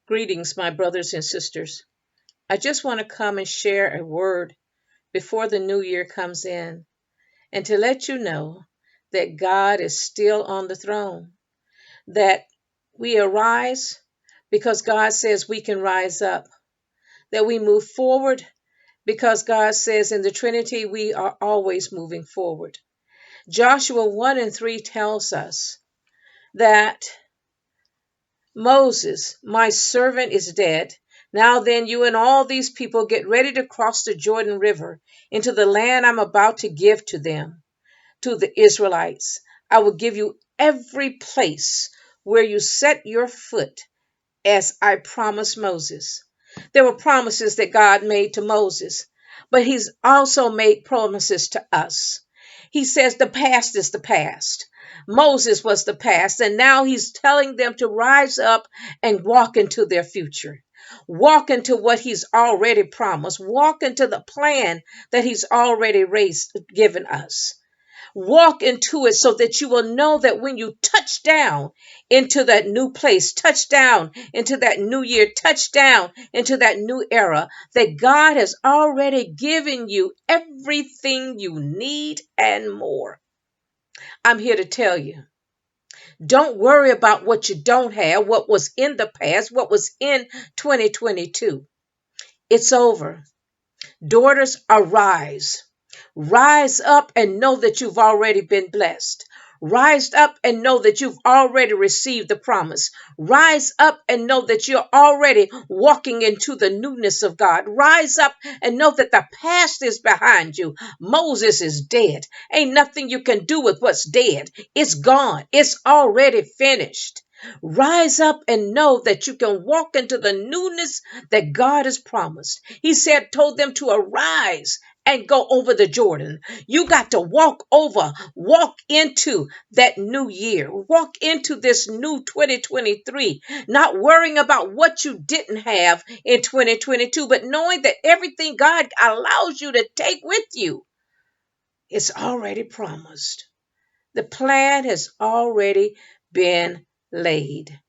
Greetings, my brothers and sisters. I just want to come and share a word before the new year comes in and to let you know that God is still on the throne, that we arise because God says we can rise up, that we move forward because God says in the Trinity we are always moving forward. Joshua 1 and 3 tells us that Moses, my servant, is dead. Now then, you and all these people get ready to cross the Jordan River into the land I'm about to give to them, to the Israelites. I will give you every place where you set your foot, as I promised Moses. There were promises that God made to Moses, but he's also made promises to us. He says the past is the past. Moses was the past, and now he's telling them to rise up and walk into their future. Walk into what he's already promised. Walk into the plan that he's already given us. Walk into it so that you will know that when you touch down into that new place, touch down into that new year, touch down into that new era, that God has already given you everything you need and more. I'm here to tell you, don't worry about what you don't have, what was in the past, what was in 2022. It's over. Daughters, arise. Rise up and know that you've already been blessed. Rise up and know that you've already received the promise. Rise up and know that you're already walking into the newness of God. Rise up and know that the past is behind you. Moses is dead. Ain't nothing you can do with what's dead. It's gone. It's already finished. Rise up and know that you can walk into the newness that God has promised. He told them to arise and go over the Jordan. You got to walk into that new year, walk into this new 2023, not worrying about what you didn't have in 2022, but knowing that everything God allows you to take with you is already promised. The plan has already been laid.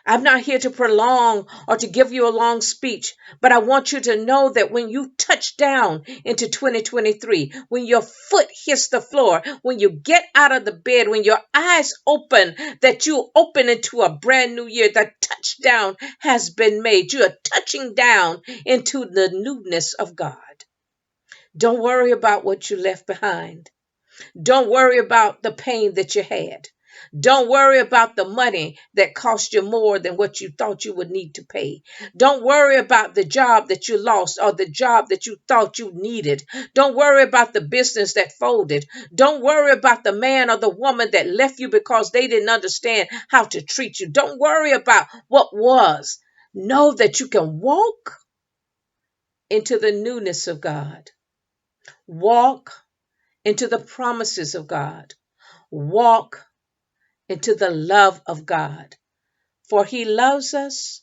I'm not here to prolong or to give you a long speech, but I want you to know that when you touch down into 2023, when your foot hits the floor, when you get out of the bed, when your eyes open, that you open into a brand new year. The touchdown has been made. You are touching down into the newness of God. Don't worry about what you left behind. Don't worry about the pain that you had. Don't worry about the money that cost you more than what you thought you would need to pay. Don't worry about the job that you lost or the job that you thought you needed. Don't worry about the business that folded. Don't worry about the man or the woman that left you because they didn't understand how to treat you. Don't worry about what was. Know that you can walk into the newness of God. Walk into the promises of God. Walk into the love of God. For he loves us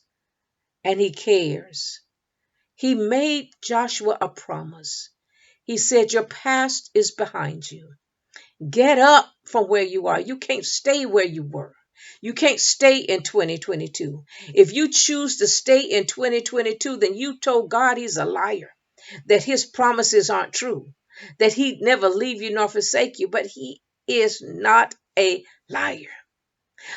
and he cares. He made Joshua a promise. He said, your past is behind you. Get up from where you are. You can't stay where you were. You can't stay in 2022. If you choose to stay in 2022, then you told God he's a liar, that his promises aren't true, that he'd never leave you nor forsake you, but he is not a liar.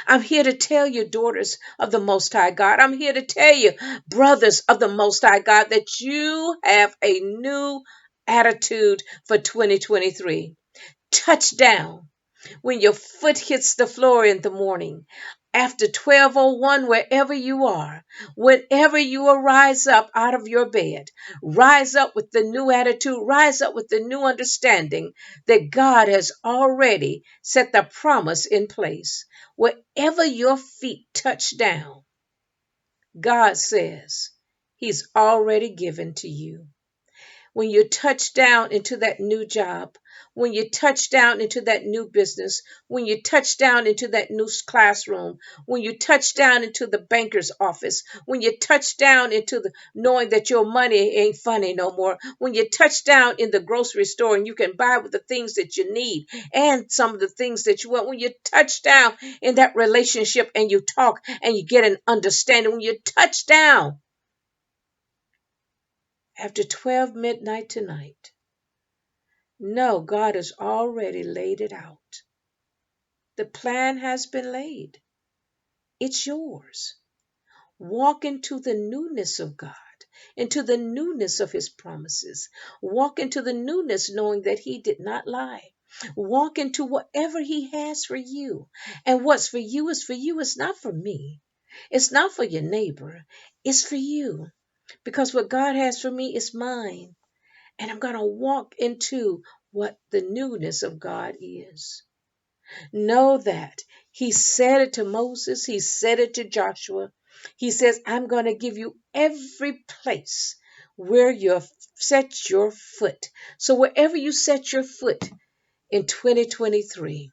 I'm here to tell you, daughters of the Most High God. I'm here to tell you, brothers of the Most High God, that you have a new attitude for 2023. Touchdown when your foot hits the floor in the morning. After 12:01, wherever you are, whenever you arise up out of your bed, rise up with the new attitude, rise up with the new understanding that God has already set the promise in place. Wherever your feet touch down, God says he's already given to you. when you touch down into that new job, when you touch down into that new business, when you touch down into that new classroom, when you touch down into the banker's office, when you touch down into the knowing that your money ain't funny no more, when you touch down in the grocery store and you can buy with the things that you need and some of the things that you want, when you touch down in that relationship and you talk and you get an understanding, when you touch down after 12 midnight tonight. No, God has already laid it out. The plan has been laid. It's yours. Walk into the newness of God, into the newness of his promises. Walk into the newness knowing that he did not lie. Walk into whatever he has for you. And what's for you is for you. It's not for me. It's not for your neighbor. It's for you. Because what God has for me is mine. And I'm going to walk into what the newness of God is. Know that he said it to Moses. He said it to Joshua. He says, I'm going to give you every place where you set your foot. So wherever you set your foot in 2023,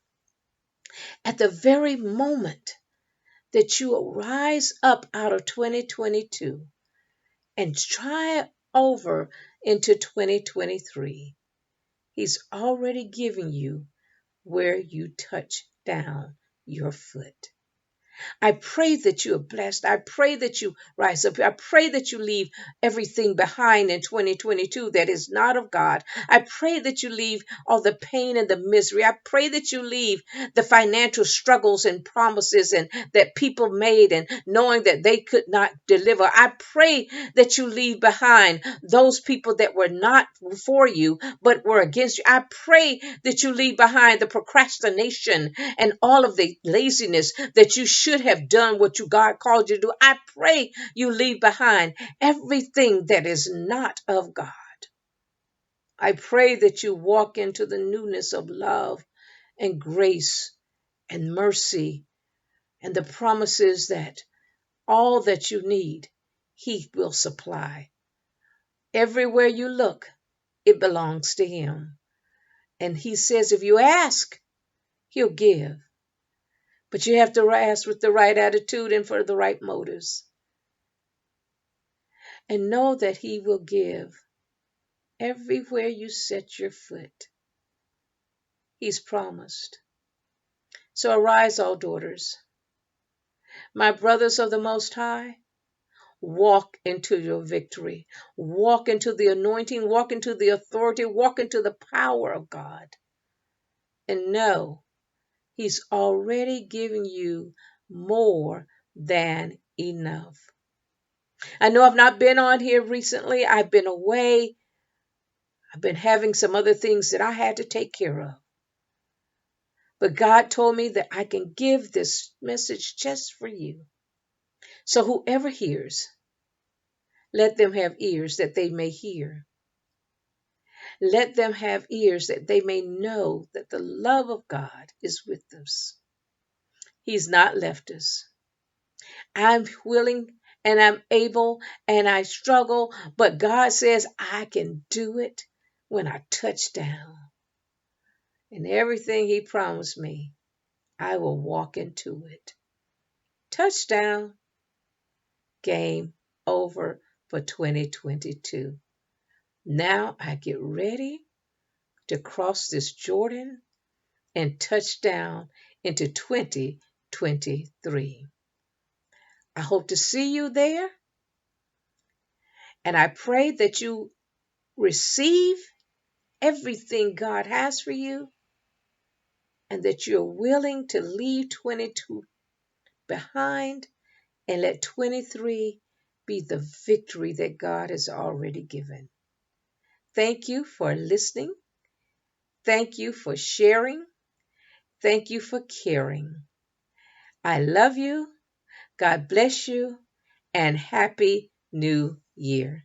at the very moment that you rise up out of 2022 and try over into 2023, he's already given you where you touch down your foot. I pray that you are blessed. I pray that you rise up. I pray that you leave everything behind in 2022 that is not of God. I pray that you leave all the pain and the misery. I pray that you leave the financial struggles and promises and that people made and knowing that they could not deliver. I pray that you leave behind those people that were not for you but were against you. I pray that you leave behind the procrastination and all of the laziness that you should have done what God called you to do. I pray you leave behind everything that is not of God. I pray that you walk into the newness of love and grace and mercy and the promises that all that you need, he will supply. Everywhere you look, it belongs to him. And he says, if you ask, he'll give. But you have to ask with the right attitude and for the right motives. And know that he will give everywhere you set your foot. He's promised. So arise, all daughters. My brothers of the Most High, walk into your victory. Walk into the anointing. Walk into the authority. Walk into the power of God. And know he's already given you more than enough. I know I've not been on here recently. I've been away. I've been having some other things that I had to take care of. But God told me that I can give this message just for you. So whoever hears, let them have ears that they may hear. Let them have ears that they may know that the love of God is with us. He's not left us. I'm willing and I'm able and I struggle, but God says I can do it when I touch down. And everything he promised me, I will walk into it. Touchdown. Game over for 2022. Now I get ready to cross this Jordan and touch down into 2023. I hope to see you there. And I pray that you receive everything God has for you and that you're willing to leave 22 behind and let 23 be the victory that God has already given. Thank you for listening. Thank you for sharing. Thank you for caring. I love you. God bless you. And Happy New Year.